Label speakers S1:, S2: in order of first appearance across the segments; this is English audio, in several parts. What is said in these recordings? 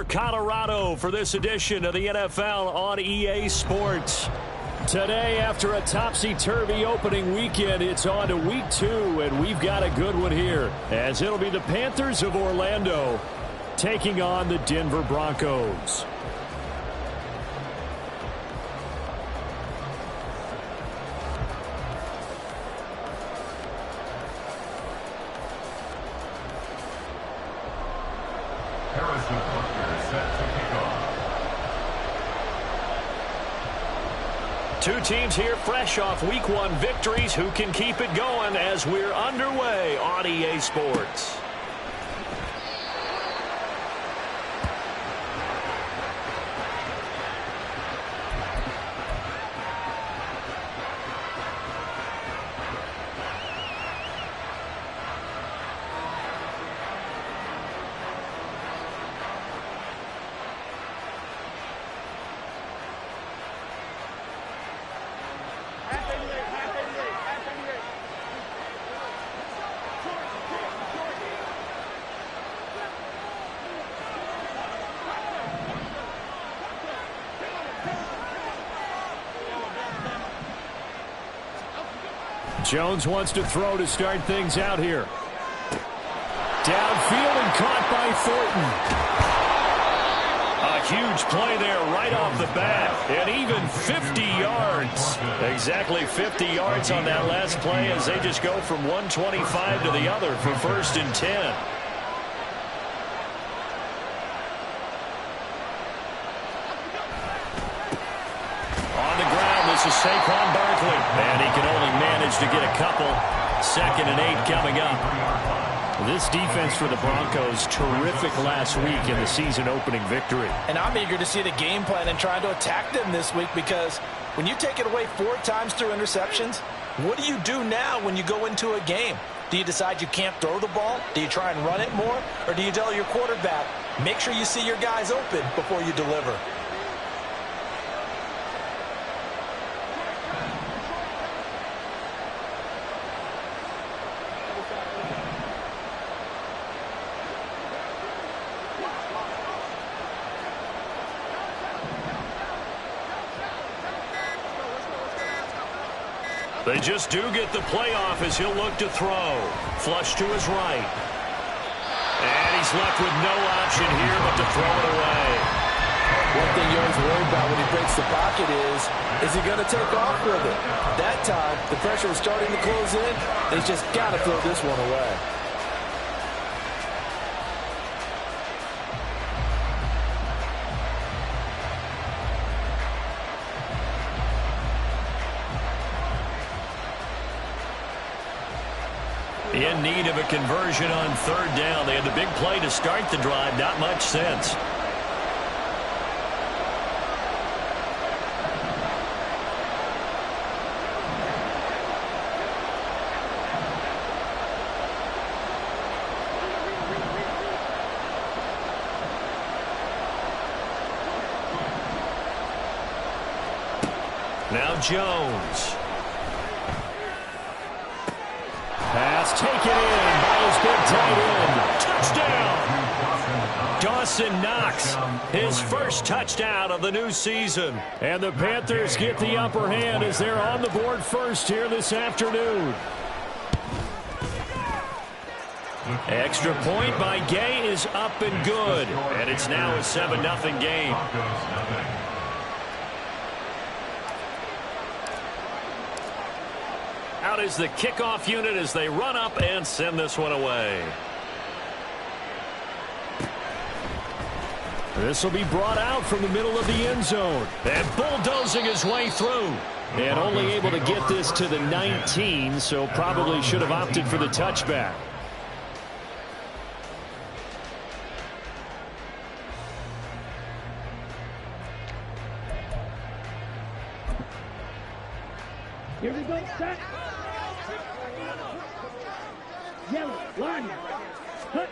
S1: Denver, Colorado for this edition of the NFL on EA Sports. Today, after a topsy-turvy opening weekend, it's on to week 2, and we've got a good one here, as it'll be the Panthers of Orlando taking on the Denver Broncos. Two teams here fresh off week 1 victories. Who can keep it going as we're underway on EA Sports? Jones wants to throw to start things out here. Downfield and caught by Thornton. A huge play there right off the bat. And even 50 yards. Exactly 50 yards on that last play as they just go from 125 to the other for 1st and 10. This is Saquon Barkley, and he can only manage to get a couple. 2nd and 8 coming up. This defense for the Broncos, terrific last week in the season-opening victory.
S2: And I'm eager to see the game plan and trying to attack them this week, because when you take it away 4 times through interceptions, what do you do now when you go into a game? Do you decide you can't throw the ball? Do you try and run it more? Or do you tell your quarterback, make sure you see your guys open before you deliver?
S1: They just do get the playoff as he'll look to throw. Flush to his right. And he's left with no option here but to throw it away.
S2: One thing you're always worried about when he breaks the pocket is he going to take off with it? That time, the pressure was starting to close in. He's just got to throw this one away.
S1: In need of a conversion on 3rd down. They had the big play to start the drive. Not much sense. Now Jones. Pass taken in by his big tight end. Touchdown! Dawson Knox, his first touchdown of the new season. And the Panthers get the upper hand as they're on the board first here this afternoon. Extra point by Gay is up and good. And it's now a 7-0 game. Out is the kickoff unit as they run up and send this one away. This will be brought out from the middle of the end zone. And bulldozing his way through. And only able to get this to the 19, so probably should have opted for the touchback.
S3: Here we go, set. Yellow, line. Cut.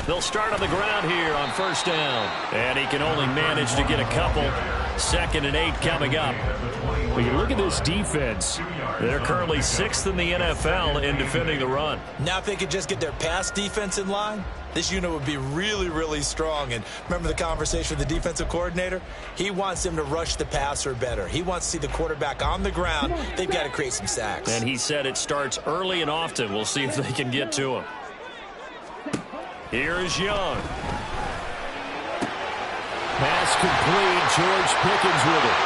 S1: They'll start on the ground here on first down. And he can only manage to get a couple. 2nd and 8 coming up. When you look at this defense, they're currently 6th in the NFL in defending the run.
S2: Now if they could just get their pass defense in line, this unit would be really, really strong. And remember the conversation with the defensive coordinator? He wants them to rush the passer better. He wants to see the quarterback on the ground. They've got to create some sacks.
S1: And he said it starts early and often. We'll see if they can get to him. Here is Young. Pass complete. George Pickens with it.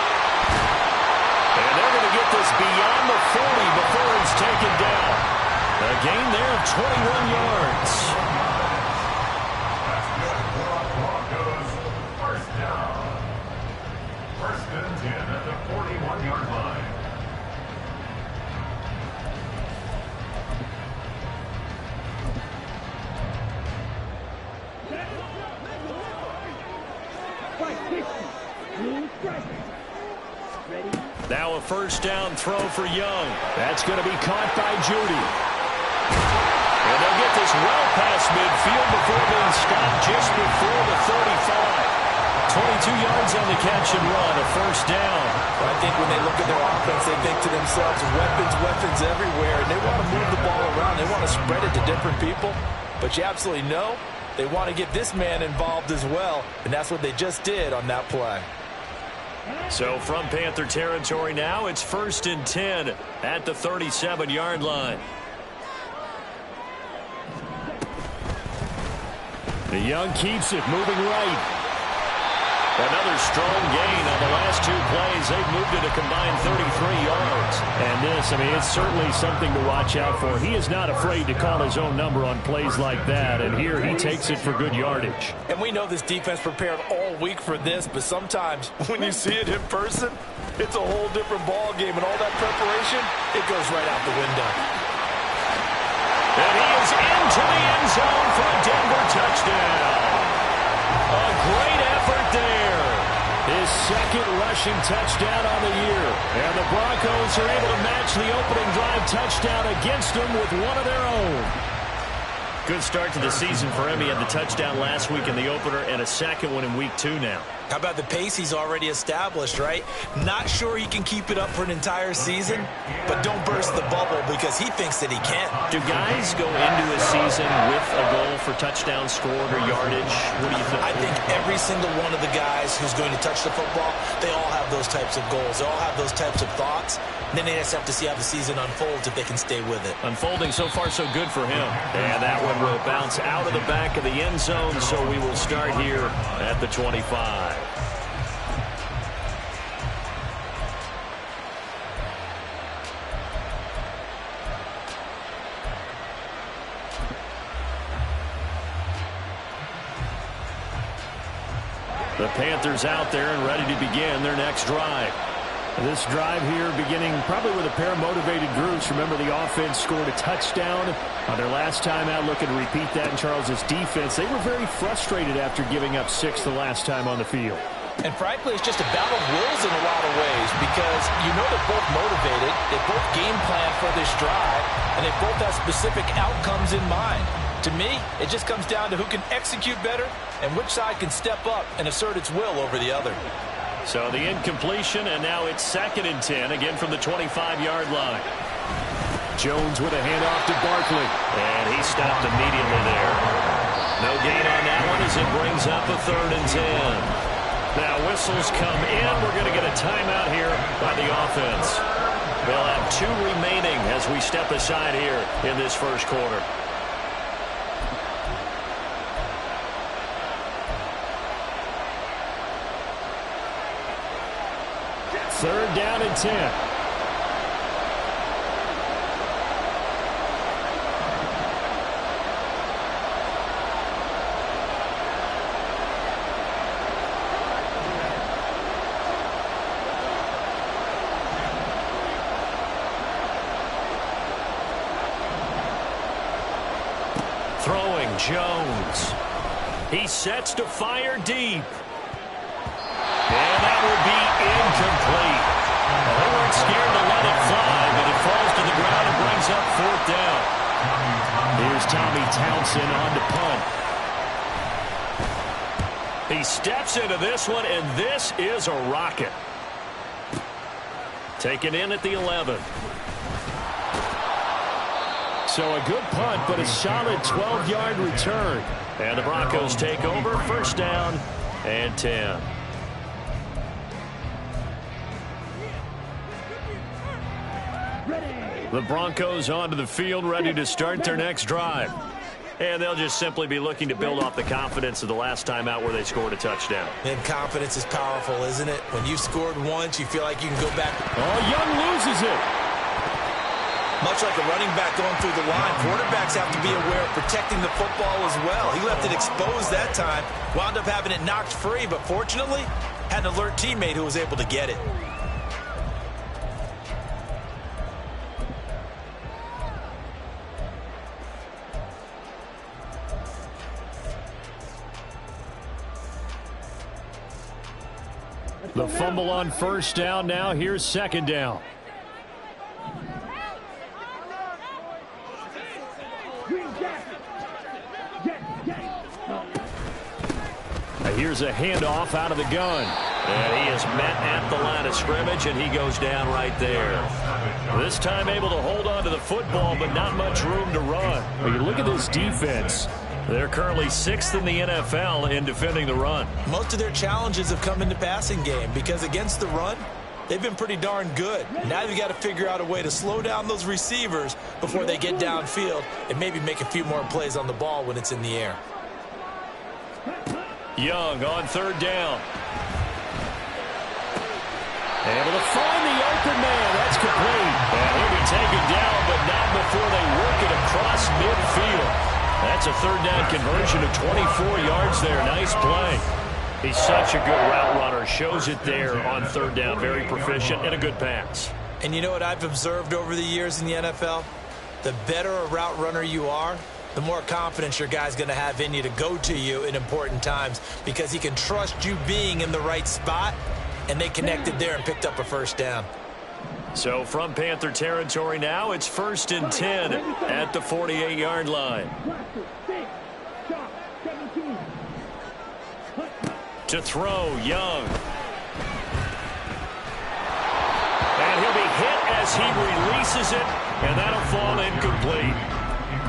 S1: And they're going to get this beyond the 40 before it's taken down. A gain there of 21 yards.
S4: First down. 1st and 10 at the 41-yard line.
S1: Now a first down throw for Young. That's going to be caught by Judy. And they'll get this well past midfield before being stopped just before the 35. 22 yards on the catch and run, a first down.
S2: I think when they look at their offense, they think to themselves, weapons everywhere, and they want to move the ball around. They want to spread it to different people. But you absolutely know they want to get this man involved as well, and that's what they just did on that play.
S1: So from Panther territory now, it's 1st and 10 at the 37-yard line. The Young keeps it, moving right. Another strong gain on the last 2 plays. They've moved it a combined 33 yards. And this, I mean, it's certainly something to watch out for. He is not afraid to call his own number on plays like that. And here he takes it for good yardage.
S2: And we know this defense prepared all week for this, but sometimes when you see it in person, it's a whole different ball game. And all that preparation, it goes right out the window.
S1: And he is into the end zone for a Denver touchdown. A great effort there. His 2nd rushing touchdown on the year. And the Broncos are able to match the opening drive touchdown against them with one of their own. Good start to the season for him. He had the touchdown last week in the opener and a 2nd one in week 2 now.
S2: How about the pace he's already established, right? Not sure he can keep it up for an entire season, but don't burst the bubble because he thinks that he can.
S1: Do guys go into a season with a goal for touchdowns scored or yardage? What do you think?
S2: I think every single one of the guys who's going to touch the football, they all have those types of goals. They all have those types of thoughts. And then they just have to see how the season unfolds if they can stay with it.
S1: Unfolding so far so good for him. And that one will bounce out of the back of the end zone, so we will start here at the 25. The Panthers out there and ready to begin their next drive. This drive here beginning probably with a pair of motivated groups. Remember, the offense scored a touchdown on their last time out. Looking to repeat that in Charles's defense. They were very frustrated after giving up 6 the last time on the field.
S2: And frankly, it's just a battle of wills in a lot of ways because you know they're both motivated. They both game plan for this drive, and they both have specific outcomes in mind. To me, it just comes down to who can execute better and which side can step up and assert its will over the other.
S1: So the incompletion, and now it's 2nd and 10, again from the 25-yard line. Jones with a handoff to Barkley. And he stopped immediately there. No gain on that one as it brings up a 3rd and 10. Now whistles come in. We're going to get a timeout here by the offense. They'll have 2 remaining as we step aside here in this first quarter. 3rd down and 10. Throwing Jones. He sets to fire deep. And that will be incomplete. They weren't scared to let it fly, but it falls to the ground and brings up 4th down. Here's Tommy Townsend on to punt. He steps into this one, and this is a rocket. Taken in at the 11. So a good punt, but a solid 12-yard return. And the Broncos take over, first down and 10. The Broncos onto the field, ready to start their next drive. And they'll just simply be looking to build off the confidence of the last time out where they scored a touchdown.
S2: And confidence is powerful, isn't it? When you've scored once, you feel like you can go back.
S1: Oh, Young loses it.
S2: Much like a running back going through the line, quarterbacks have to be aware of protecting the football as well. He left it exposed that time, wound up having it knocked free, but fortunately, had an alert teammate who was able to get it.
S1: The fumble on first down. Now here's second down. Here's a handoff out of the gun. And he is met at the line of scrimmage, and he goes down right there. This time able to hold on to the football, but not much room to run. When you look at this defense, they're currently 6th in the NFL in defending the run.
S2: Most of their challenges have come in the passing game because against the run, they've been pretty darn good. Now you've got to figure out a way to slow down those receivers before they get downfield and maybe make a few more plays on the ball when it's in the air.
S1: Young on third down. Able to find the open man. That's complete. And he'll be taken down, but not before they work it across midfield. That's a third down conversion of 24 yards there. Nice play. He's such a good route runner. Shows it there on third down. Very proficient and a good pass.
S2: And you know what I've observed over the years in the NFL? The better a route runner you are, the more confidence your guy's going to have in you to go to you in important times because he can trust you being in the right spot, and they connected there and picked up a first down.
S1: So from Panther territory now, it's 1st and 10 at the 48-yard line. To throw, Young. And he'll be hit as he releases it, and that'll fall incomplete.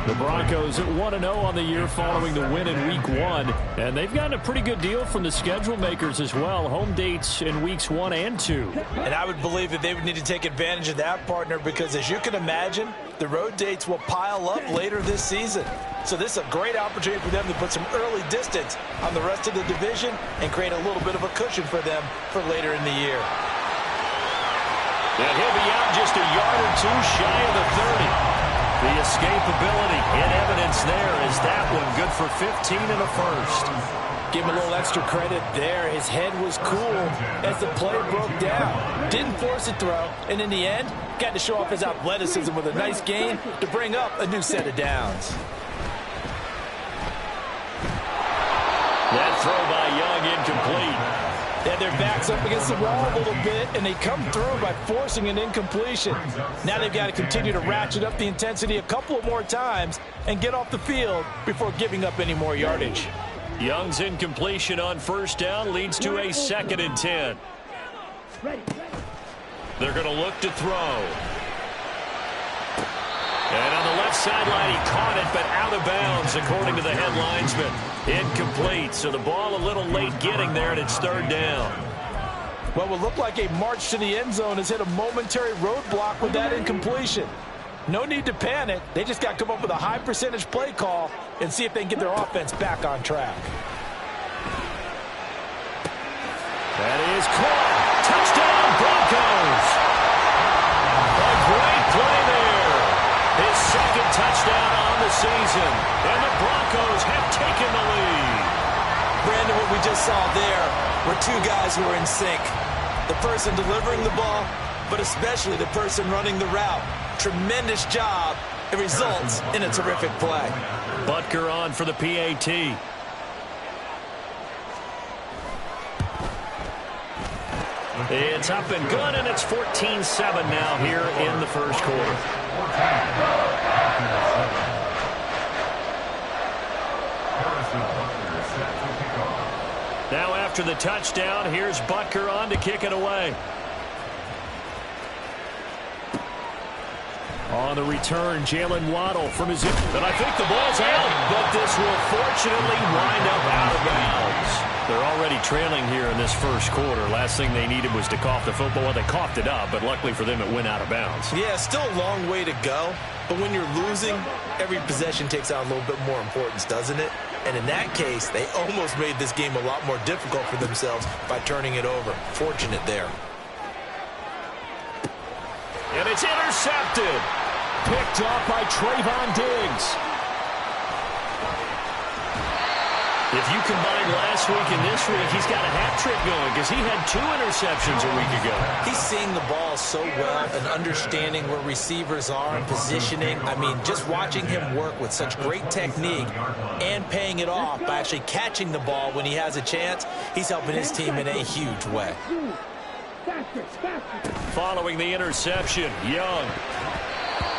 S1: The Broncos 1-0 on the year following the win in Week 1. And they've gotten a pretty good deal from the schedule makers as well. Home dates in Weeks 1 and 2.
S2: And I would believe that they would need to take advantage of that, partner, because as you can imagine, the road dates will pile up later this season. So this is a great opportunity for them to put some early distance on the rest of the division and create a little bit of a cushion for them for later in the year.
S1: And he'll be out just a yard or two shy of the 30. The escapability in evidence there is that one good for 15 and a first.
S2: Give him a little extra credit there. His head was cool as the play broke down. Didn't force a throw, and in the end, got to show off his athleticism with a nice gain to bring up a new set of downs.
S1: That throw by Young incomplete.
S2: They had their backs up against the wall a little bit, and they come through by forcing an incompletion. Now they've got to continue to ratchet up the intensity a couple of more times and get off the field before giving up any more yardage.
S1: Young's incompletion on first down leads to a 2nd and 10. They're going to look to throw. And on the left sideline, he caught it, but out of bounds, according to the head linesman. Incomplete, so the ball a little late getting there, and it's third down.
S2: What would look like a march to the end zone has hit a momentary roadblock with that incompletion. No need to panic. They just got to come up with a high percentage play call and see if they can get their offense back on track.
S1: That is caught. Touchdown, Broncos. A great play there. His 2nd touchdown on the season. And the Broncos have taken the lead.
S2: Brandon, what we just saw there were two guys who were in sync. The person delivering the ball, but especially the person running the route. Tremendous job. It results in a terrific play.
S1: Butker on for the PAT. It's up and good, and it's 14-7 now here in the first quarter. Now after the touchdown, here's Butker on to kick it away. On the return, Jalen Waddle from his... And I think the ball's out, but this will fortunately wind up out of bounds. They're already trailing here in this first quarter. Last thing they needed was to cough the football. Well, they coughed it up, but luckily for them, it went out of bounds.
S2: Yeah, still a long way to go. But when you're losing, every possession takes on a little bit more importance, doesn't it? And in that case, they almost made this game a lot more difficult for themselves by turning it over. Fortunate there.
S1: And it's intercepted. Picked off by Trayvon Diggs. If you combine last week and this week, he's got a hat trick going because he had 2 interceptions a week ago.
S2: He's seeing the ball so well and understanding where receivers are and positioning. I mean, just watching him work with such great technique and paying it off by actually catching the ball when he has a chance, he's helping his team in a huge way.
S1: Following the interception, Young.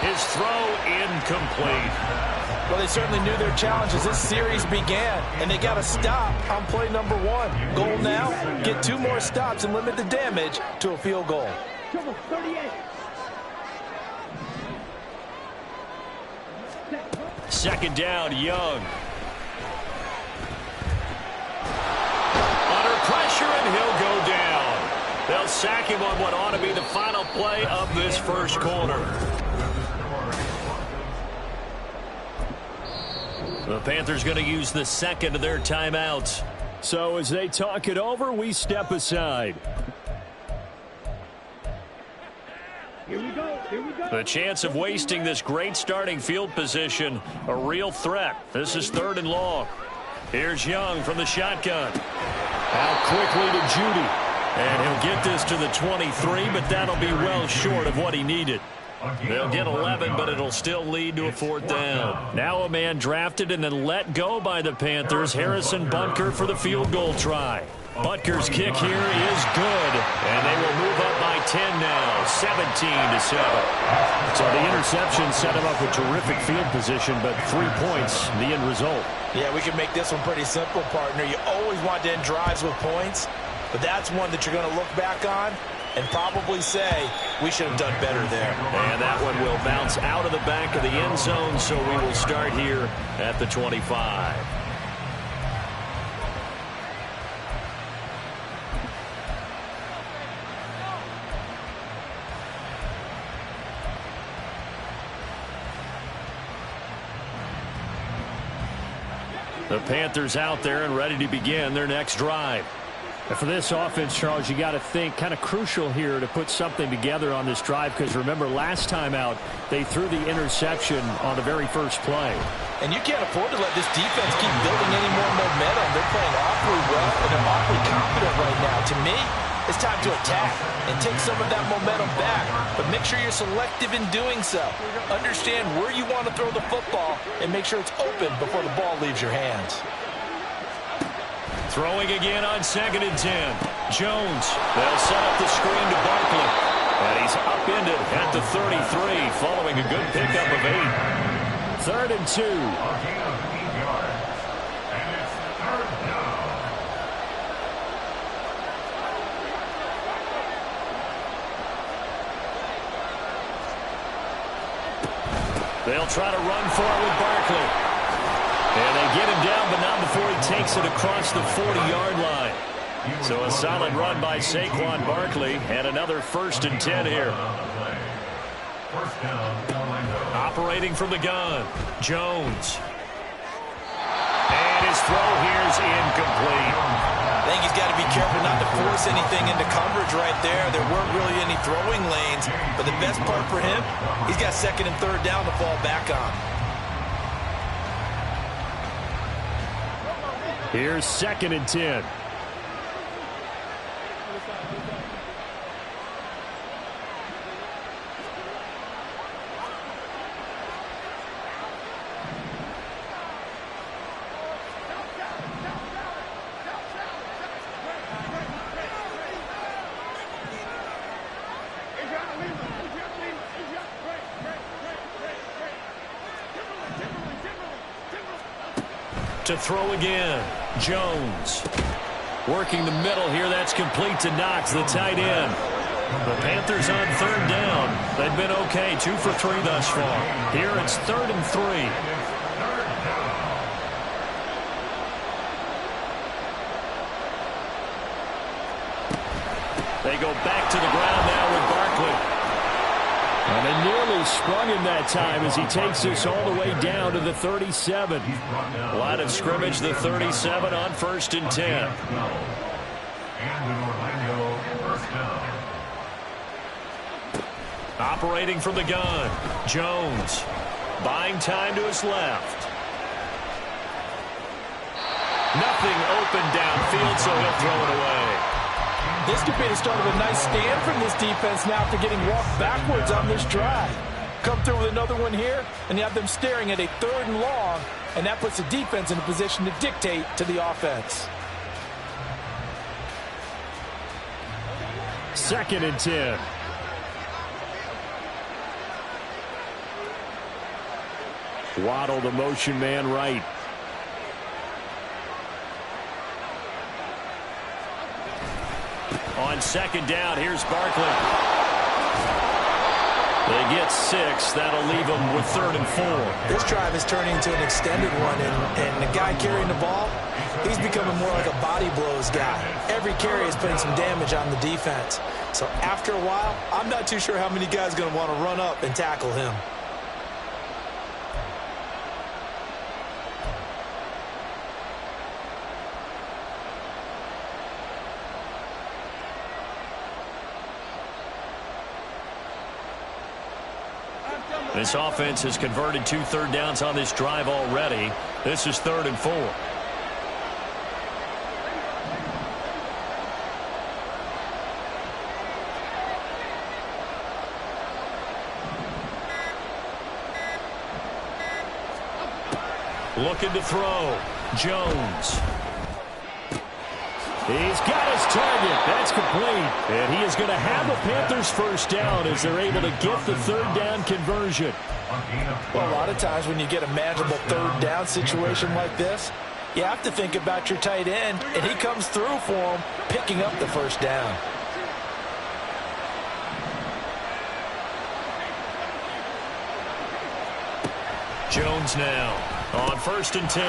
S1: His throw incomplete.
S2: Well, they certainly knew their challenge as this series began, and they got to stop on play number 1. Goal now, get 2 more stops and limit the damage to a field goal.
S1: Second down, Young. Under pressure, and he'll go down. They'll sack him on what ought to be the final play of this first quarter. The Panthers going to use the second of their timeouts. So as they talk it over, we step aside.
S3: Here we go. Here we go.
S1: The chance of wasting this great starting field position, a real threat. This is 3rd and long. Here's Young from the shotgun. Out quickly to Judy. And he'll get this to the 23, but that'll be well short of what he needed. They'll get 11, but it'll still lead to a 4th down. Now a man drafted and then let go by the Panthers, Harrison Butker for the field goal try. Butker's kick here is good, and they will move up by 10 now, 17-7. So the interception set him up with terrific field position, but 3 points, the end result.
S2: Yeah, we can make this one pretty simple, partner. You always want to end drives with points, but that's one that you're going to look back on and probably say, we should have done better there.
S1: And that one will bounce out of the back of the end zone, so we will start here at the 25. The Panthers out there and ready to begin their next drive.
S5: And for this offense, Charles, you got to think kind of crucial here to put something together on this drive, because remember last time out they threw the interception on the very first play.
S2: And you can't afford to let this defense keep building any more momentum. They're playing awfully well and they're awfully confident right now. To me, it's time to attack and take some of that momentum back, but make sure you're selective in doing so. Understand where you want to throw the football and make sure it's open before the ball leaves your hands.
S1: Throwing again on 2nd and 10. Jones. They'll set up the screen to Barkley. And he's upended at the 33 following a good pickup of 8.
S5: 3rd and 2.
S1: They'll try to run for it with Barkley. And they get him down, but not before he takes it across the 40-yard line. So a solid run by Saquon Barkley, and another 1st and 10 here. Operating from the gun, Jones. And his throw here is incomplete.
S2: I think he's got to be careful not to force anything into coverage right there. There weren't really any throwing lanes, but the best part for him, he's got 2nd and 3rd down to fall back on.
S5: Here's 2nd and 10.
S1: To throw again, Jones. Working the middle here. That's complete to Knox, the tight end. The Panthers on third down. They've been okay, 2 for 3 thus far. Here it's 3rd and 3. They go back to the ground now with Barkley. And they nearly sprung him that time as he takes this all the way down to the 37. Line of scrimmage, the 37 on 1st and 10.
S4: And an Orlando first down.
S1: Operating from the gun, Jones. Buying time to his left. Nothing open downfield, so he'll throw it away.
S2: This could be the start of a nice stand from this defense now after getting walked backwards on this drive. Come through with another one here, and you have them staring at a 3rd and long, and that puts the defense in a position to dictate to the offense.
S5: 2nd and 10. Waddle, the motion man right.
S1: On 2nd down, here's Barkley. They get 6. That'll leave them with 3rd and 4.
S2: This drive is turning into an extended one, and the guy carrying the ball, he's becoming more like a body blows guy. Every carry is putting some damage on the defense. So after a while, I'm not too sure how many guys are going to want to run up and tackle him.
S1: This offense has converted 2 third downs on this drive already. This is 3rd and 4. Looking to throw. Jones.
S5: He's got his target. That's complete. And he is going to have the Panthers first down as they're able to get the 3rd down conversion.
S2: Well, a lot of times when you get a manageable 3rd down situation like this, you have to think about your tight end, and he comes through for him, picking up the first down.
S1: Jones now on 1st and 10.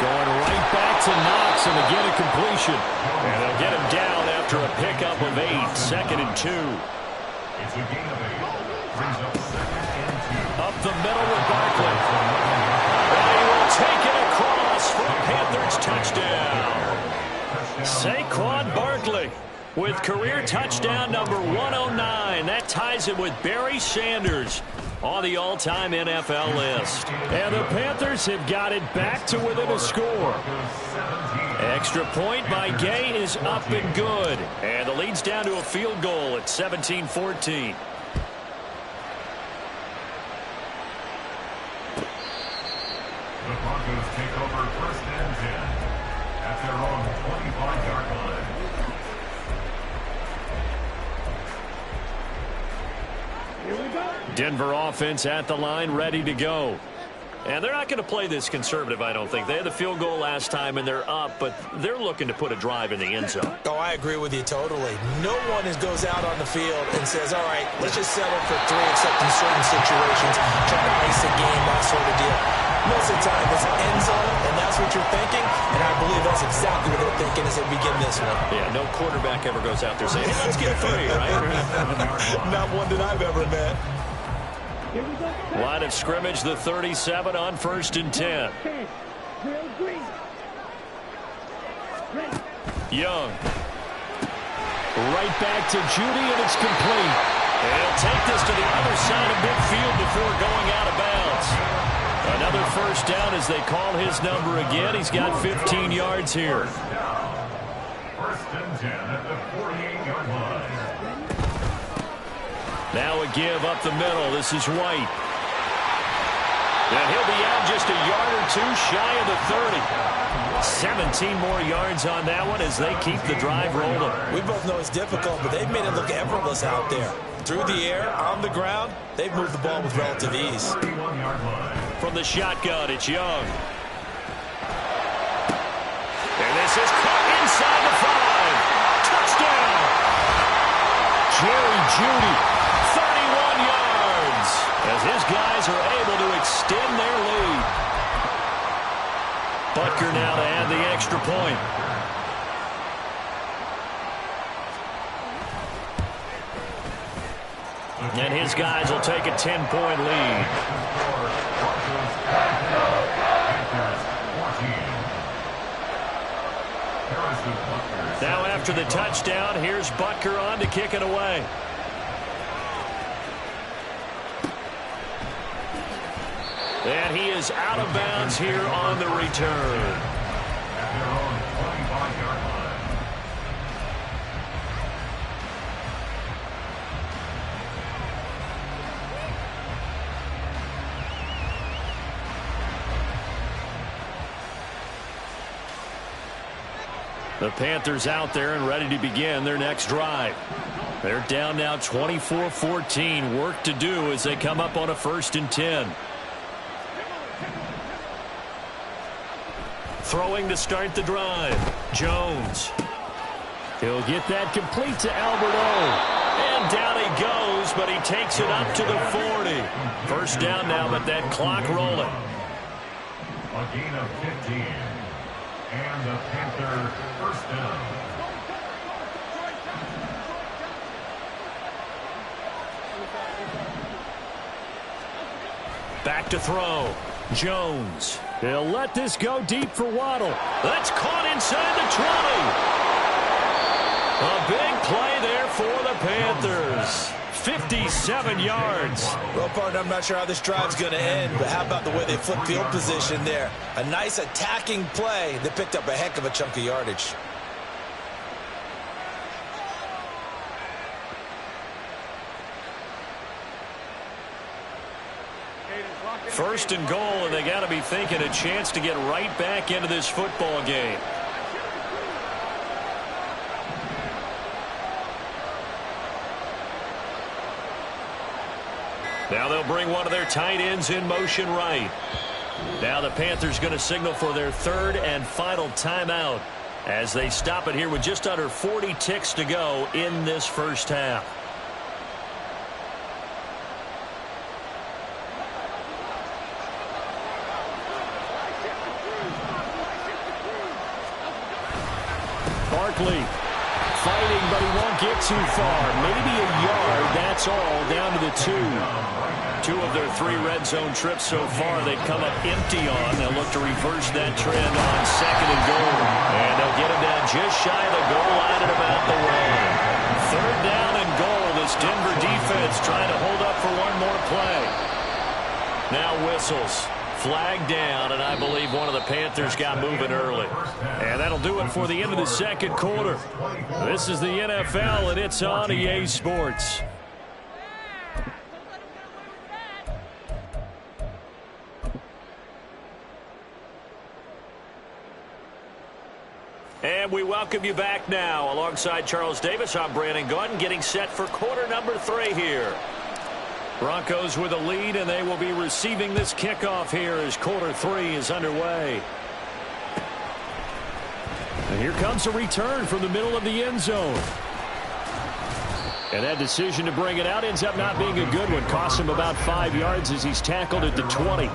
S1: Going right back to Knox, and again a completion. And they'll get him down after a pickup of 8. 2nd and 2.
S4: It's a gain of 8. Brings up 2nd and 2.
S1: Up the middle with Barkley. And he will take it across for a Panthers touchdown. Saquon Barkley with career touchdown number 109. That ties it with Barry Sanders on the all-time NFL list.
S5: And the Panthers have got it back to within a score.
S1: Extra point by Gay is up and good. And the lead's down to a field goal at 17-14.
S4: The Broncos take over 1st and 10 at their own 25-yard line.
S1: Denver offense at the line, ready to go. And they're not going to play this conservative, I don't think. They had the field goal last time, and they're up, but they're looking to put a drive in the end zone.
S2: Oh, I agree with you totally. No one goes out on the field and says, all right, let's just settle for 3, except in certain situations, try to ice a game, that sort of deal. Most of the time, it's an end zone, and that's what you're thinking, and I believe that's exactly what they're thinking as they begin this one.
S1: Yeah, no quarterback ever goes out there saying, hey, let's get 3, right?
S2: Not one that I've ever met.
S1: Line of scrimmage, the 37 on 1st and 10. Young.
S5: Right back to Judy, and it's complete.
S1: And he'll take this to the other side of midfield before going out of bounds. Another first down as they call his number again. He's got 15 yards here.
S4: 1st and 10 at the 48-yard line.
S1: Now a give up the middle. This is White. And he'll be out just a yard or 2 shy of the 30. 17 more yards on that one as they keep the drive rolling.
S2: We both know it's difficult, but they've made it look effortless out there. Through the air, on the ground, they've moved the ball with relative ease.
S4: 31-yard line.
S1: From the shotgun, it's Young. And this is caught inside the 5. Butker now to add the extra point. And his guys will take a 10-point lead. Now after the touchdown, here's Butker on to kick it away. And he is out of bounds here on the return.
S4: At their own 25-yard line.
S1: The Panthers out there and ready to begin their next drive. They're down now 24-14. Work to do as they come up on a 1st and 10. Throwing to start the drive. Jones. He'll get that complete to Alberto. And down he goes, but he takes it up to the 40. First down now, but that clock rolling.
S4: A gain of 15. And the Panther first down.
S1: Back to throw. Jones. He'll let this go deep for Waddle. That's caught inside the 20. A big play there for the Panthers. 57 yards.
S2: Well, partner, I'm not sure how this drive's going to end, but how about the way they flip field position there? A nice attacking play that picked up a heck of a chunk of yardage.
S1: First and goal, and they got to be thinking a chance to get right back into this football game. Now they'll bring one of their tight ends in motion right. Now the Panthers going to signal for their 3rd and final timeout as they stop it here with just under 40 ticks to go in this first half. Barkley fighting, but he won't get too far. Maybe a yard, that's all, down to the 2. 2 of their 3 red zone trips so far they've come up empty on. They'll look to reverse that trend on 2nd and goal. And they'll get him down just shy of the goal line at about the 1. 3rd down and goal. This Denver defense trying to hold up for one more play. Now whistles. Flag down, and I believe one of the Panthers got moving early. And that'll do it for the end of the 2nd quarter. This is the NFL, and it's on EA Sports. And we welcome you back now. Alongside Charles Davis, I'm Brandon Gaudin, getting set for quarter number 3 here. Broncos with a lead, and they will be receiving this kickoff here as quarter 3 is underway. And here comes a return from the middle of the end zone. And that decision to bring it out ends up not being a good one. Costs him about 5 yards as he's tackled at the 20.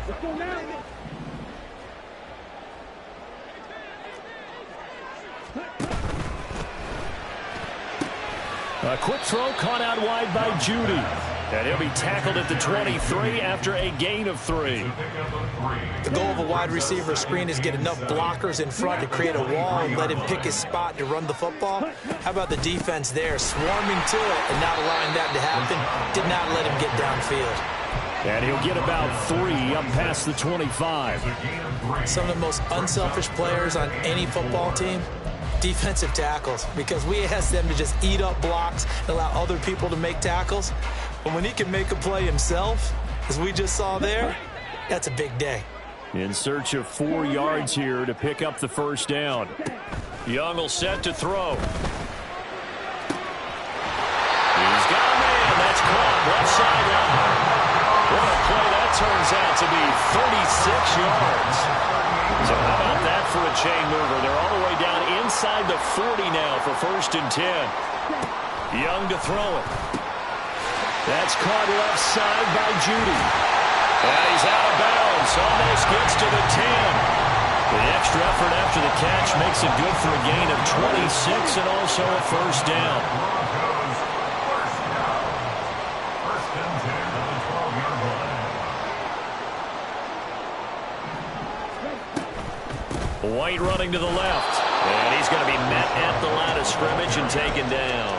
S3: Let's go now.
S1: A quick throw caught out wide by Judy. And he'll be tackled at the 23 after a gain of 3.
S2: The goal of a wide receiver screen is get enough blockers in front to create a wall and let him pick his spot to run the football. How about the defense there, swarming to it and not allowing that to happen? Did not let him get downfield.
S1: And he'll get about 3 up past the 25.
S2: Some of the most unselfish players on any football team, defensive tackles, because we ask them to just eat up blocks and allow other people to make tackles. But when he can make a play himself, as we just saw there, that's a big day.
S1: In search of 4 yards here to pick up the first down. Young will set to throw. He's got a man. That's caught left sideline. What a play that turns out to be. 36 yards. So how about that for a chain mover? They're all the way down inside the 40 now for 1st and 10. Young to throw it. That's caught left side by Judy. And he's out of bounds. Almost gets to the 10. The extra effort after the catch makes it good for a gain of 26 and also a first down.
S4: First and 10 on the 12-yard line.
S1: White running to the left. And he's going to be met at the line of scrimmage and taken down.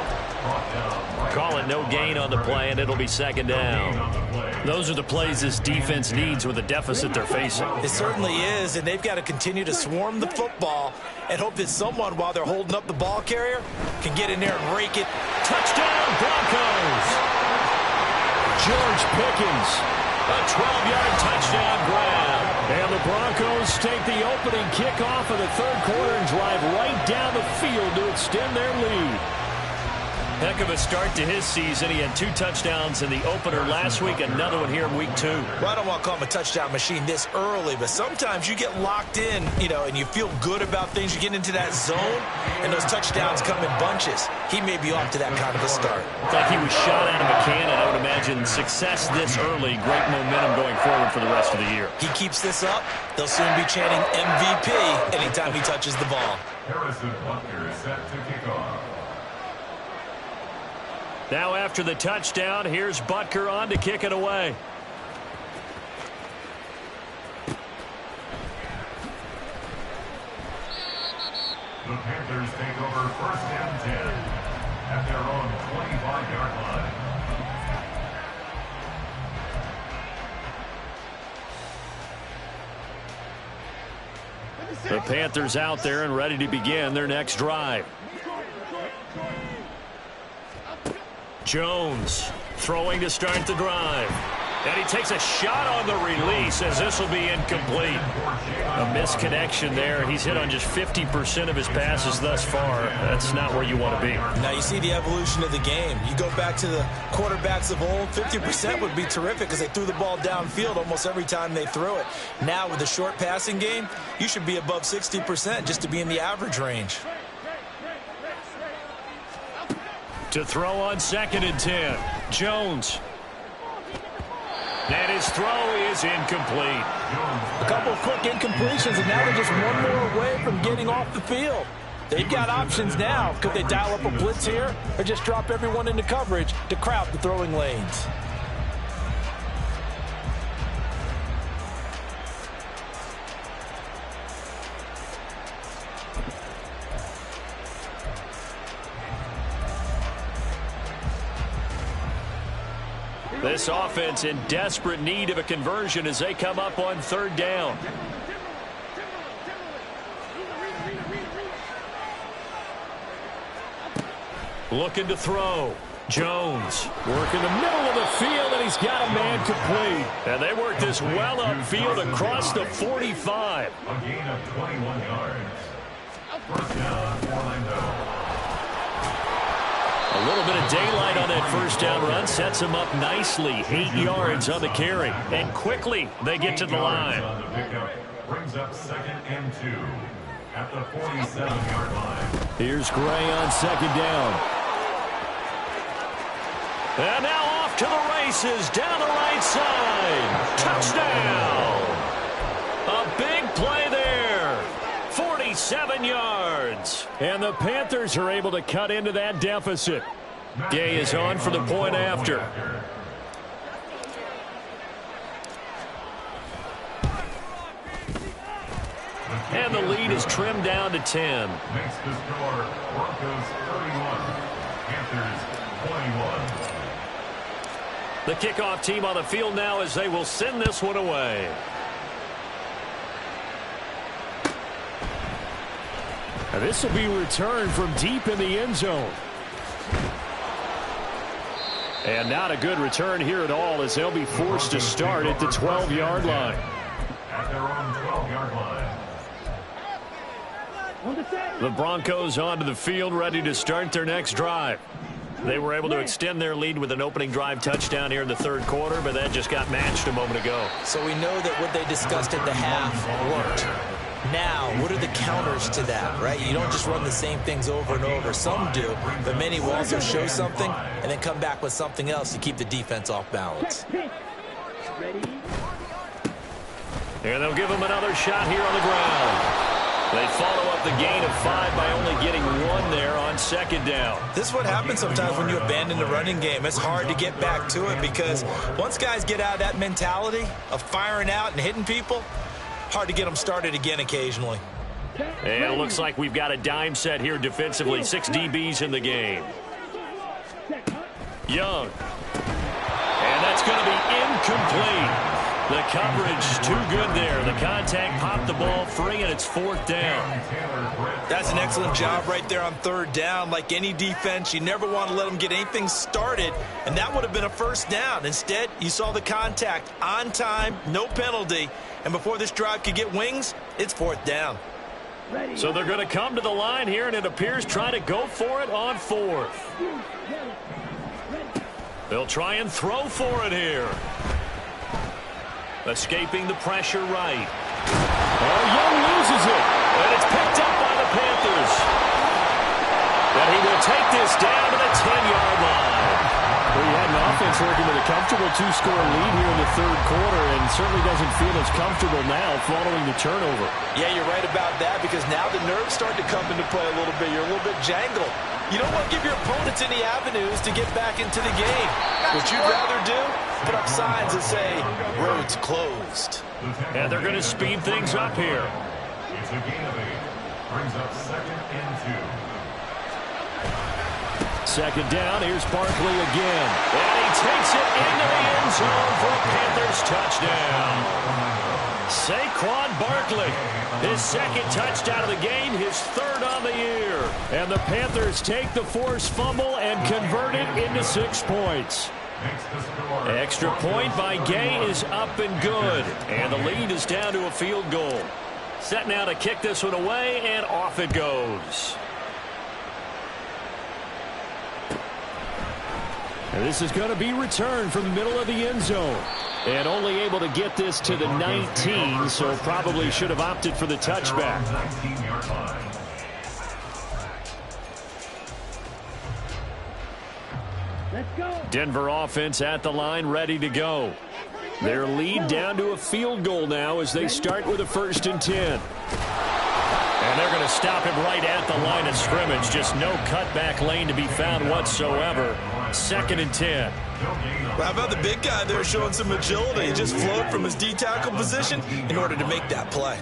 S1: Call it no gain on the play, and it'll be second down. Those are the plays this defense needs with the deficit they're facing.
S2: It certainly is, and they've got to continue to swarm the football and hope that someone, while they're holding up the ball carrier, can get in there and rake it.
S1: Touchdown, Broncos! George Pickens, a 12-yard touchdown grab. And the Broncos take the opening kickoff of the third quarter and drive right down the field to extend their lead. Heck of a start to his season. He had 2 touchdowns in the opener last week, another one here in week 2.
S2: Well, I don't want to call him a touchdown machine this early, but sometimes you get locked in, and you feel good about things. You get into that zone, and those touchdowns come in bunches. He may be off to that kind of a start.
S1: It's like he was shot out of a cannon. I would imagine success this early, great momentum going forward for the rest of the year.
S2: He keeps this up, they'll soon be chanting MVP anytime he touches the ball.
S4: Harrison Butker is set to kick off.
S1: Now after the touchdown, here's Butker on to kick it away.
S4: The Panthers take over first and 10 at their own 25-yard line.
S1: The Panthers out there and ready to begin their next drive. Jones throwing to start the drive. And he takes a shot on the release as this will be incomplete. A misconnection there. He's hit on just 50% of his passes thus far. That's not where you want to be.
S2: Now you see the evolution of the game. You go back to the quarterbacks of old, 50% would be terrific because they threw the ball downfield almost every time they threw it. Now with the short passing game, you should be above 60% just to be in the average range.
S1: To throw on 2nd and 10. Jones. And his throw is incomplete.
S2: A couple of quick incompletions, and now they're just one more away from getting off the field. They've got options now. Could they dial up a blitz here or just drop everyone into coverage to crowd the throwing lanes?
S1: This offense in desperate need of a conversion as they come up on 3rd down. Looking to throw. Jones working the middle of the field, and he's got a man complete. And they work this well upfield across the 45.
S4: A gain of 21 yards. First down, Orlando.
S1: A little bit of daylight on that first down run sets them up nicely. 8 yards on the carry. And quickly they get to the line.
S4: On the pickup brings up 2nd and 2 at the 47-yard line.
S1: Here's Gray on 2nd down. And now off to the races down the right side. Touchdown. A big play there. 47 yards. And the Panthers are able to cut into that deficit. Gay is on for the point after. And the lead is trimmed down to 10.
S4: Makes the score Broncos 31, Panthers 21.
S1: The kickoff team on the field now as they will send this one away. And this will be returned from deep in the end zone. And not a good return here at all as they'll be forced to start at the 12-yard line.
S4: At their own 12-yard line.
S1: The Broncos onto the field ready to start their next drive. They were able to extend their lead with an opening drive touchdown here in the third quarter, but that just got matched a moment ago.
S2: So we know that what they discussed at the half worked. Now, what are the counters to that, right? You don't just run the same things over and over. Some do, but many will also show something and then come back with something else to keep the defense off balance.
S1: And they'll give him another shot here on the ground. They follow up the gain of 5 by only getting 1 there on second down.
S2: This is what happens sometimes when you abandon the running game. It's hard to get back to it because once guys get out of that mentality of firing out and hitting people, hard to get them started again occasionally.
S1: And it looks like we've got a dime set here defensively. 6 DBs in the game. Young. And that's going to be incomplete. The coverage too good there. The contact popped the ball free, and it's 4th down.
S2: That's an excellent job right there on 3rd down. Like any defense, you never want to let them get anything started, and that would have been a 1st down. Instead, you saw the contact on time, no penalty, and before this drive could get wings, it's 4th down.
S1: So they're going to come to the line here, and it appears try to go for it on 4th. They'll try and throw for it here. Escaping the pressure right. Oh, Young loses it. And it's picked up by the Panthers. And he will take this down to the 10-yard line.
S5: Well, you had an offense working with a comfortable 2-score lead here in the 3rd quarter and certainly doesn't feel as comfortable now following the turnover.
S2: Yeah, you're right about that because now the nerves start to come into play a little bit. You're a little bit jangled. You don't want to give your opponents any avenues to get back into the game. What you'd rather do, put up signs that say, roads closed.
S1: And they're going to speed things up here.
S4: It's a gain of 8. Brings up 2nd and 2.
S1: Second down, here's Barkley again. And he takes it into the end zone for a Panthers touchdown. Saquon Barkley, his 2nd touchdown of the game, his 3rd on the year. And the Panthers take the forced fumble and convert it into 6 points. Extra point by Gay is up and good. And the lead is down to a field goal. Set now to kick this one away, and off it goes. And this is going to be returned from the middle of the end zone. And only able to get this to the 19, so probably should have opted for the touchback. Denver offense at the line, ready to go. Their lead down to a field goal now as they start with a 1st and 10. And they're going to stop him right at the line of scrimmage. Just no cutback lane to be found whatsoever. 2nd and 10.
S2: Well, how about the big guy there showing some agility? He just flowed from his D-tackle position in order to make that play.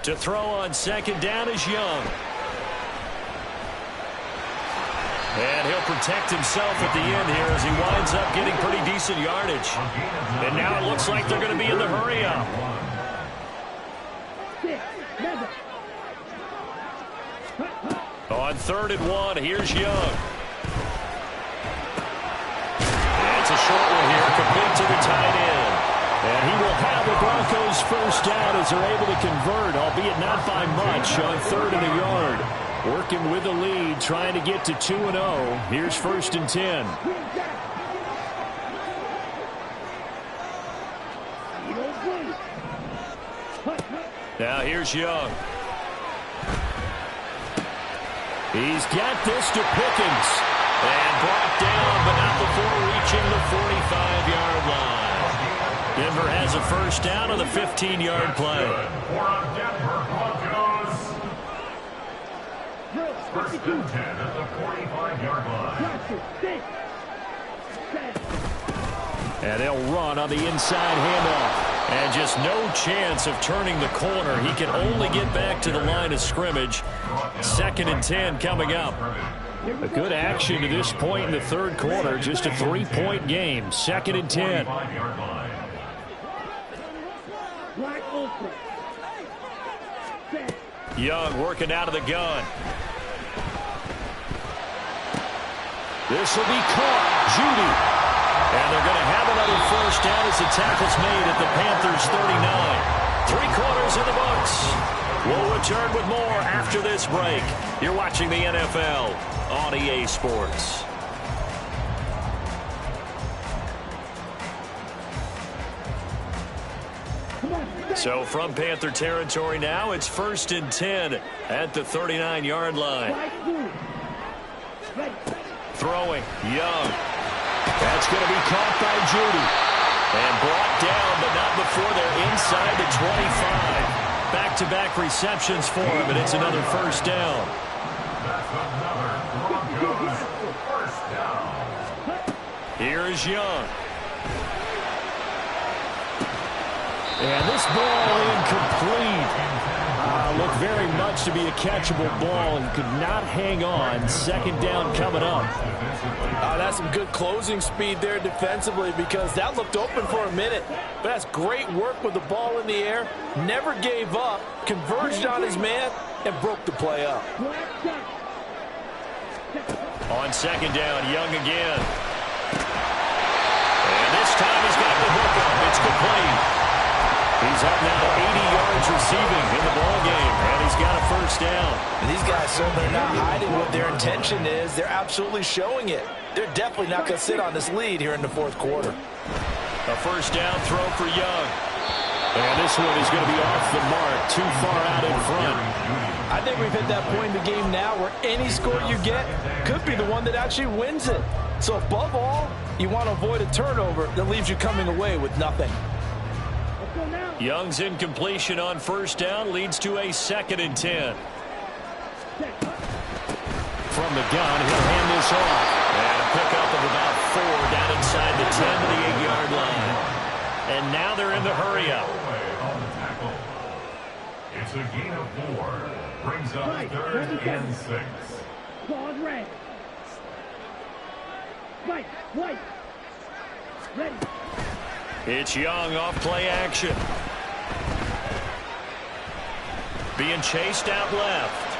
S1: To throw on 2nd down is Young. And he'll protect himself at the end here as he winds up getting pretty decent yardage. And now it looks like they're going to be in the hurry-up. On 3rd and 1, here's Young. It's a short one here, complete to the tight end. And he will have the Broncos 1st down as they're able to convert, albeit not by much, on 3rd and a yard. Working with the lead, trying to get to 2-0. Here's 1st and 10. Now here's Young. He's got this to Pickens. And brought down, but not before reaching the 45-yard line. Denver has a 1st down on the 15-yard play.
S4: First and 10 at the 45-yard line.
S1: And they'll run on the inside handoff. And just no chance of turning the corner. He can only get back to the line of scrimmage. 2nd and 10 coming up. A good action to this point in the 3rd quarter. Just a 3-point game. 2nd and 10. Young working out of the gun. This will be caught. Judy. And they're going to have another 1st down as the tackle's made at the Panthers 39. 3 quarters in the books. We'll return with more after this break. You're watching the NFL on EA Sports. So from Panther territory now, it's 1st and 10 at the 39-yard line. Throwing, Young. That's going to be caught by Judy. And brought down, but not before they're inside the 25. Back-to-back receptions for him, and it's another first down.
S4: That's another Broncos first down.
S1: Here's Young. And this ball incomplete. Looked very much to be a catchable ball and could not hang on. Second down coming up.
S2: That's some good closing speed there defensively, because that looked open for a minute. But that's great work with the ball in the air. Never gave up, converged on his man, and broke the play up.
S1: On second down, Young again. And this time he's got the hook up. It's complete. He's up now to 80 yards receiving in the ball game, and he's got a first down.
S2: And these guys certainly are not hiding what their intention is. They're absolutely showing it. They're definitely not going to sit on this lead here in the fourth quarter.
S1: A first down throw for Young. And this one is going to be off the mark, too far out in front.
S2: I think we've hit that point in the game now where any score you get could be the one that actually wins it. So above all, you want to avoid a turnover that leaves you coming away with nothing.
S1: Young's incompletion on first down leads to a 2nd and 10. From the gun, he'll hand this off. And a pickup of about 4 down inside the 10 to the 8-yard line. And now they're in the hurry-up.
S4: It's a gain of 4. Brings up 3rd and 6.
S3: Ball red. White. Ready.
S1: It's Young off play action. Being chased out left.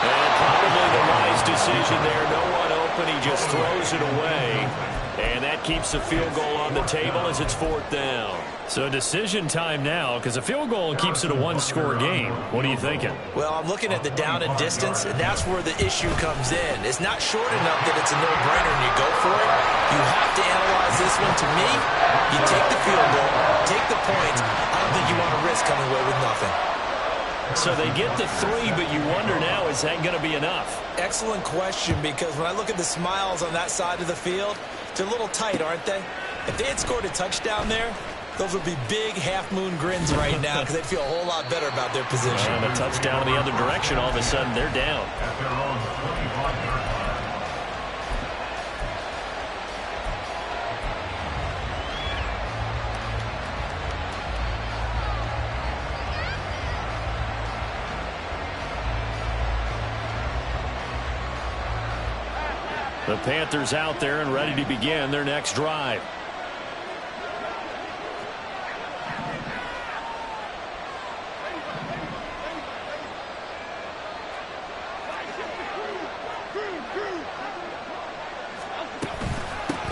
S1: And probably the wise decision there. No one open. He just throws it away. And that keeps the field goal on the table as it's 4th down.
S5: So decision time now, because a field goal keeps it a one-score game. What are you thinking?
S2: Well, I'm looking at the down and distance, and that's where the issue comes in. It's not short enough that it's a no-brainer and you go for it. You have to analyze this one. To me, you take the field goal, take the points. I don't think you want to risk coming away with nothing.
S1: So they get the 3, but you wonder now, is that going to be enough?
S2: Excellent question, because when I look at the smiles on that side of the field, they're a little tight, aren't they? If they had scored a touchdown there, those would be big half-moon grins right now, because they'd feel a whole lot better about their position.
S1: And a touchdown in the other direction, all of a sudden they're down.
S4: At their own 25-yard line.
S1: The Panthers out there and ready to begin their next drive.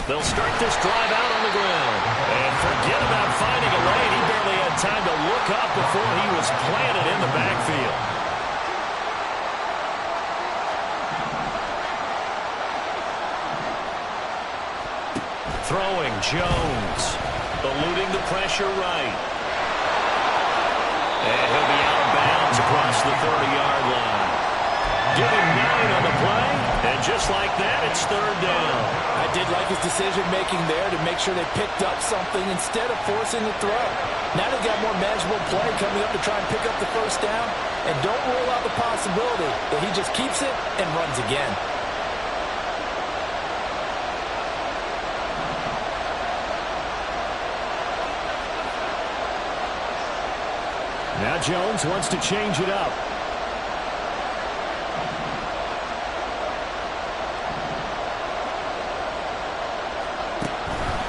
S1: They'll start this drive out on the ground. And forget about finding a lane. He barely had time to look up before he was planted in the backfield. Throwing, Jones. Eluding the pressure right. And he'll be out of bounds across the 30-yard line. Give him 9 on the play. And just like that, it's 3rd down.
S2: I did like his decision-making there to make sure they picked up something instead of forcing the throw. Now they've got more manageable play coming up to try and pick up the first down. And don't rule out the possibility that he just keeps it and runs again.
S5: Now Jones wants to change it up.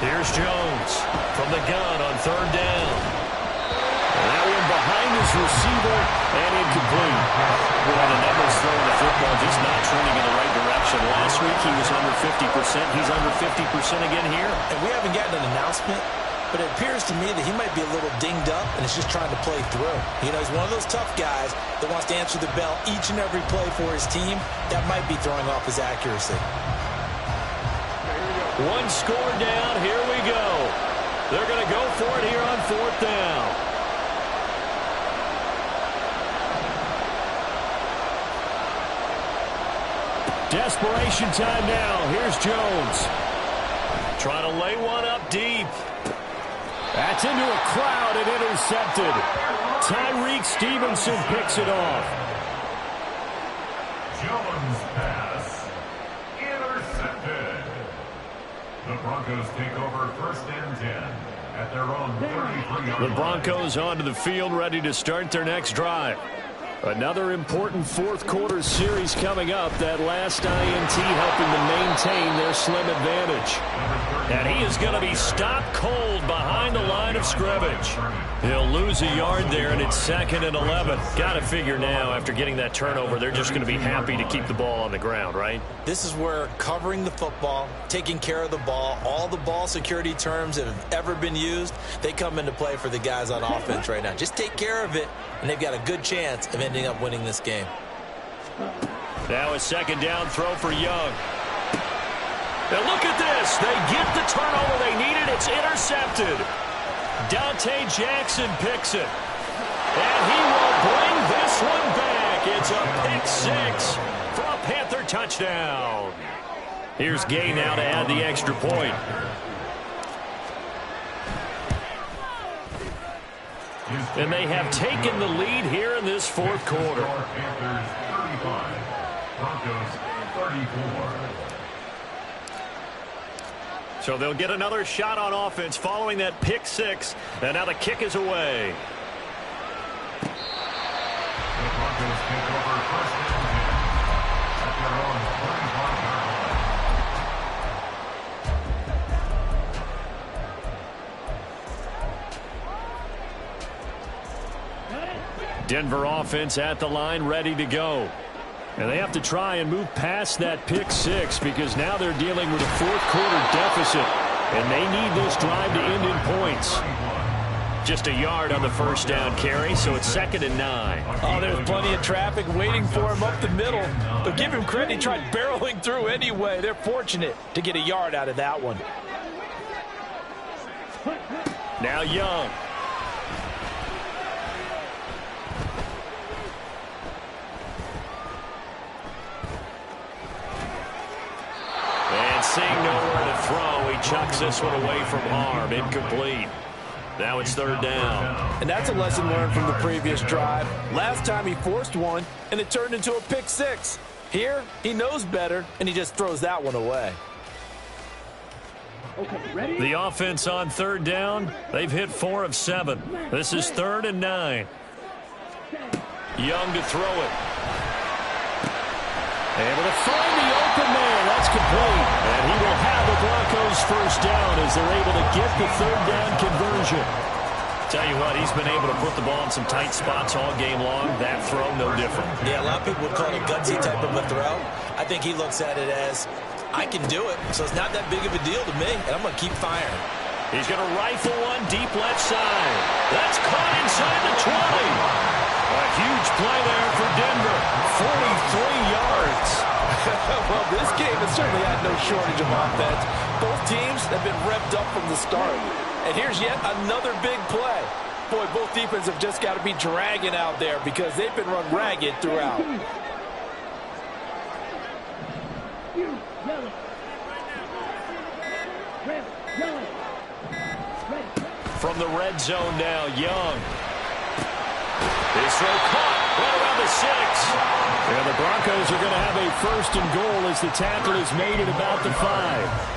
S1: Here's Jones from the gun on 3rd down. And that one behind his receiver and incomplete. Boy, the numbers throwing the football just not trending in the right direction. Last week he was under 50%. He's under 50% again here.
S2: And we haven't gotten an announcement, but it appears to me that he might be a little dinged up and is just trying to play through. You know, he's one of those tough guys that wants to answer the bell each and every play for his team. That might be throwing off his accuracy.
S1: One score down. Here we go. 4th down. Desperation time now. Here's Jones. Trying to lay one up deep. That's into a crowd and intercepted. Tyreek Stevenson picks it off.
S4: Jones pass intercepted. The Broncos take over 1st and 10 at their own 33-yard line.
S1: The Broncos onto the field, ready to start their next drive. Another important 4th quarter series coming up. That last INT helping to maintain their slim advantage. And he is going to be stopped cold behind the line of scrimmage. He'll lose a yard there, and it's 2nd and 11. Got to figure now, after getting that turnover, they're just going to be happy to keep the ball on the ground, right?
S2: This is where covering the football, taking care of the ball, all the ball security terms that have ever been used, they come into play for the guys on offense right now. Just take care of it, and they've got a good chance of ending up winning this game.
S1: Now a 2nd down throw for Young. Now look at this. They get the turnover they needed. It's intercepted. Dante Jackson picks it. And he will bring this one back. It's a pick 6 for a Panther touchdown. Here's Gay now to add the extra point. And they have taken the lead here in this 4th quarter.
S4: Panthers 35, Broncos 34.
S1: So they'll get another shot on offense following that pick 6. And now the kick is away.
S4: The Broncos take over 1st and 10 at their own 35-yard line.
S1: Denver offense at the line, ready to go. And they have to try and move past that pick 6 because now they're dealing with a 4th quarter deficit. And they need this drive to end in points. Just a yard on the 1st down carry, so it's 2nd and 9.
S2: Oh, there's plenty of traffic waiting for him up the middle. But give him credit, he tried barreling through anyway. They're fortunate to get a yard out of that one.
S1: Now Young. And seeing nowhere to throw, he chucks this one away from harm. Incomplete. Now it's 3rd down.
S2: And that's a lesson learned from the previous drive. Last time he forced one, and it turned into a pick 6. Here, he knows better, and he just throws that one away.
S3: Okay, ready?
S1: The offense on 3rd down, they've hit 4 of 7. This is 3rd and 9. Young to throw it. Able to find the open man. That's complete. And he will have the Broncos 1st down as they're able to get the 3rd down conversion. Tell you what, he's been able to put the ball in some tight spots all game long. That throw, no different.
S2: Yeah, a lot of people would call it a gutsy type of a throw. I think he looks at it as, I can do it, so it's not that big of a deal to me, and I'm going to keep firing.
S1: He's going to rifle one deep left side. That's caught inside the 20. A huge play there for Denver. 43 yards.
S2: Well, this game has certainly had no shortage of offense. Both teams have been revved up from the start. And here's yet another big play. Boy, both defenses have just got to be dragging out there because they've been run ragged throughout.
S3: Yellow. Red, yellow. Red.
S1: From the red zone now, Young. This throw caught right around the 6. And the Broncos are going to have a 1st and goal as the tackle is made at about the 5.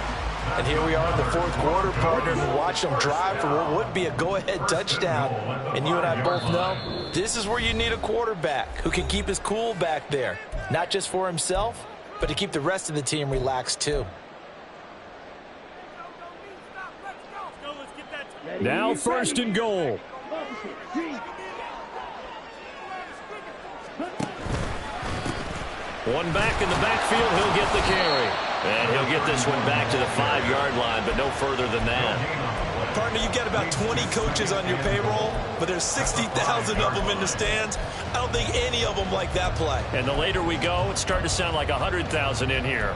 S2: And here we are in the 4th quarter, partner, and watch them drive for what would be a go-ahead touchdown. And you and I both know this is where you need a quarterback who can keep his cool back there, not just for himself, but to keep the rest of the team relaxed too.
S1: Now 1st and goal. One back in the backfield, he'll get the carry. And he'll get this one back to the 5-yard line, but no further than that.
S2: Partner, you've got about 20 coaches on your payroll, but there's 60,000 of them in the stands. I don't think any of them like that play.
S1: And the later we go, it's starting to sound like 100,000 in here.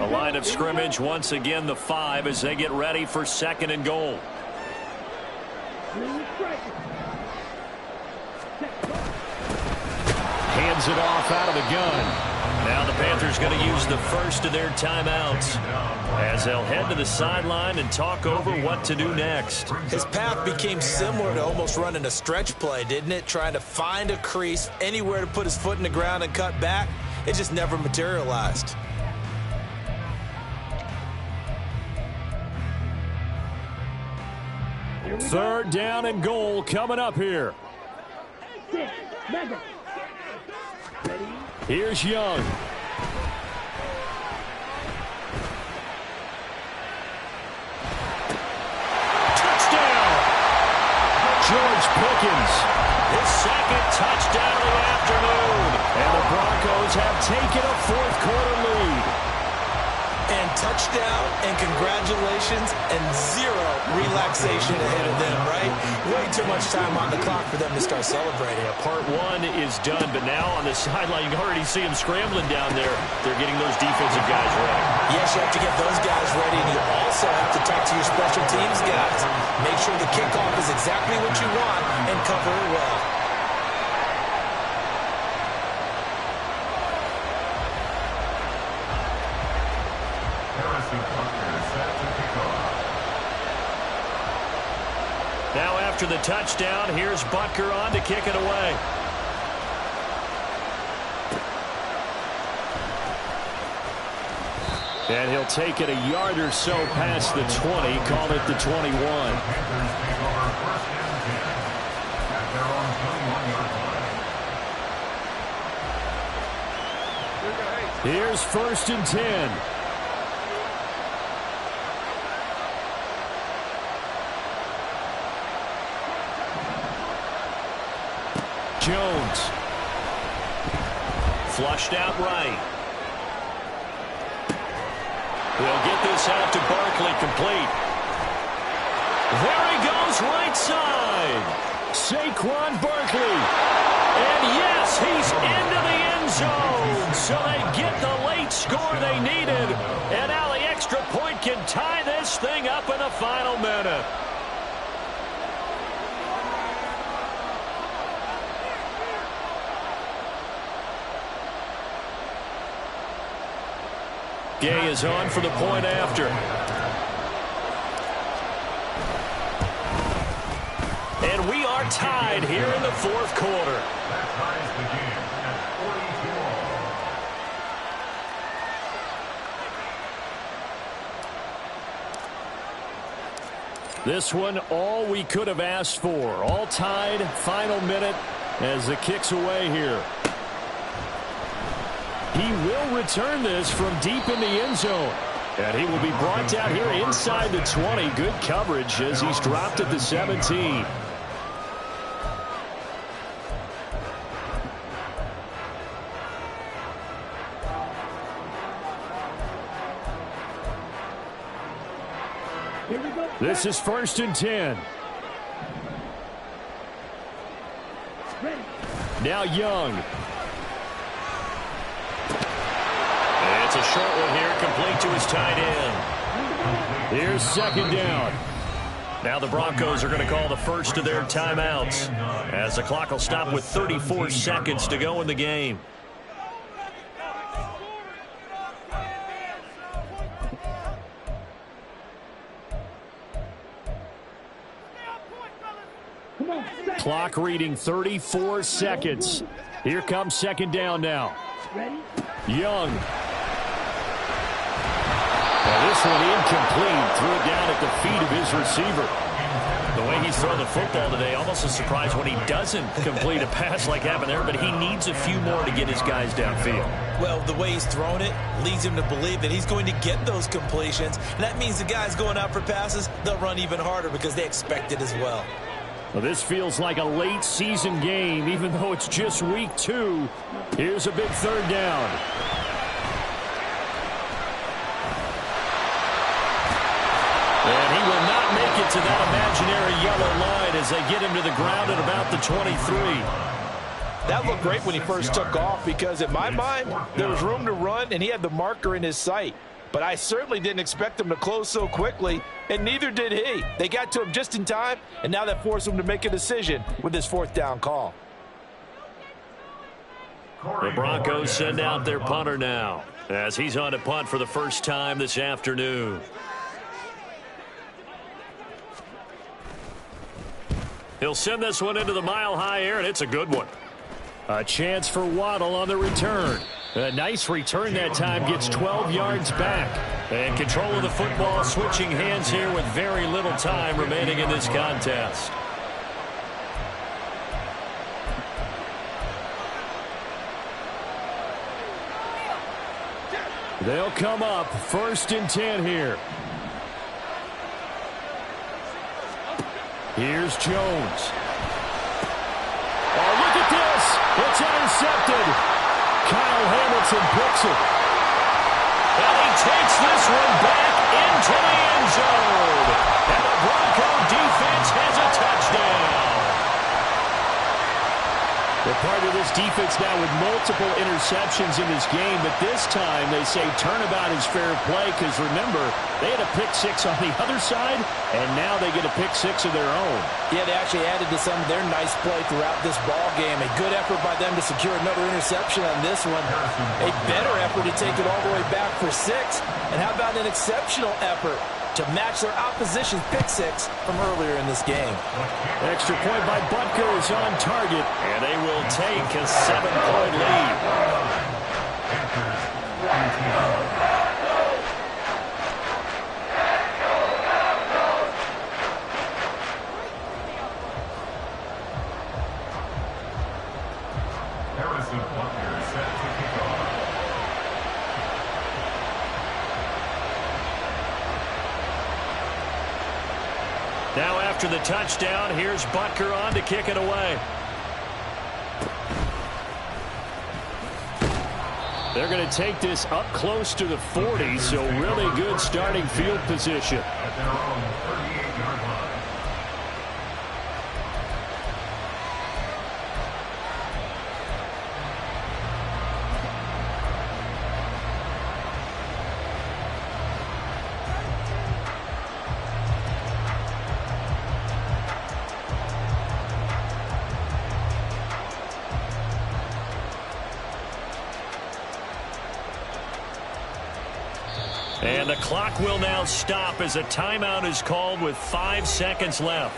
S1: A line of scrimmage, once again the 5 as they get ready for 2nd and goal. Hands it off out of the gun. Now the Panthers going to use the first of their timeouts as they'll head to the sideline and talk over what to do next.
S2: His path became similar to almost running a stretch play, didn't it? Trying to find a crease, anywhere to put his foot in the ground and cut back. It just never materialized.
S1: Third down and goal coming up here. Here's Young. Touchdown! George Pickens, his 2nd touchdown of the afternoon. And the Broncos have taken a 4th quarter lead.
S2: And touchdown and congratulations and 0 relaxation ahead of them, right? Way too much time on the clock for them to start celebrating.
S1: Yeah, part 1 is done, but now on the sideline, you can already see them scrambling down there. They're getting those defensive guys ready.
S2: Yes, you have to get those guys ready, and you also have to talk to your special teams guys. Make sure the kickoff is exactly what you want and cover it well.
S1: Now after the touchdown, here's Butker on to kick it away. And he'll take it a yard or so past the 20, call it the 21. Here's 1st and 10. Jones. Flushed out right. He'll get this out to Barkley, complete. There he goes, right side. Saquon Barkley. And yes, he's into the end zone. So they get the late score they needed. And now the extra point can tie this thing up in the final minute. Gay is on for the point after. And we are tied here in the 4th quarter.
S4: That ties the game at 42 all.
S1: This one, all we could have asked for. All tied, final minute as the kick's away here. He will return this from deep in the end zone. And he will be brought down here inside the 20. Good coverage as he's dropped at the 17. This is 1st and 10. Now Young. It's a short one here, complete to his tight end. Here's 2nd down. Now the Broncos are going to call the first of their timeouts as the clock will stop with 34 seconds to go in the game. Clock reading 34 seconds. Here comes 2nd down now. Young. Now this one incomplete. Threw it down at the feet of his receiver. The way he's thrown the football today, almost a surprise when he doesn't complete a pass like happened there, but he needs a few more to get his guys downfield.
S2: Well, the way he's thrown it leads him to believe that he's going to get those completions. And that means the guys going out for passes, they'll run even harder because they expect it as well.
S1: Well, this feels like a late season game, even though it's just week 2. Here's a big 3rd down. And he will not make it to that imaginary yellow line as they get him to the ground at about the 23.
S2: That looked great when he first took off because, in my mind, there was room to run, and he had the marker in his sight. but I certainly didn't expect them to close so quickly, and neither did he. They got to him just in time, and now that forced him to make a decision with this fourth down call.
S1: The Broncos send out their punter now as he's on to punt for the first time this afternoon. He'll send this one into the mile-high air, and it's a good one. A chance for Waddle on the return. A nice return that time, gets 12 yards back. And control of the football, switching hands here with very little time remaining in this contest. They'll come up 1st and 10 here. Here's Jones. Oh, look at this. It's intercepted. Kyle Hamilton picks it. And he takes this one back into the end zone. And the Bronco defense has a touchdown. They're part of this defense now with multiple interceptions in this game, but this time they say turnabout is fair play because, remember, they had a pick six on the other side, and now they get a pick six of their own.
S2: Yeah, they actually added to some of their nice play throughout this ball game. A good effort by them to secure another interception on this one. A better effort to take it all the way back for 6. And how about an exceptional effort to match their opposition's pick six from earlier in this game.
S1: Extra point by Butker is on target, and they will take a 7-point lead. Now after the touchdown, here's Butker on to kick it away. They're going to take this up close to the 40, so really good starting field position. At their own 38-yard line. And the clock will now stop as a timeout is called with 5 seconds left.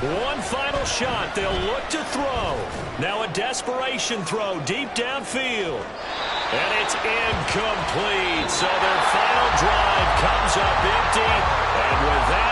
S1: One final shot. They'll look to throw. Now a desperation throw deep downfield. And it's incomplete. So their final drive comes up empty. And with that,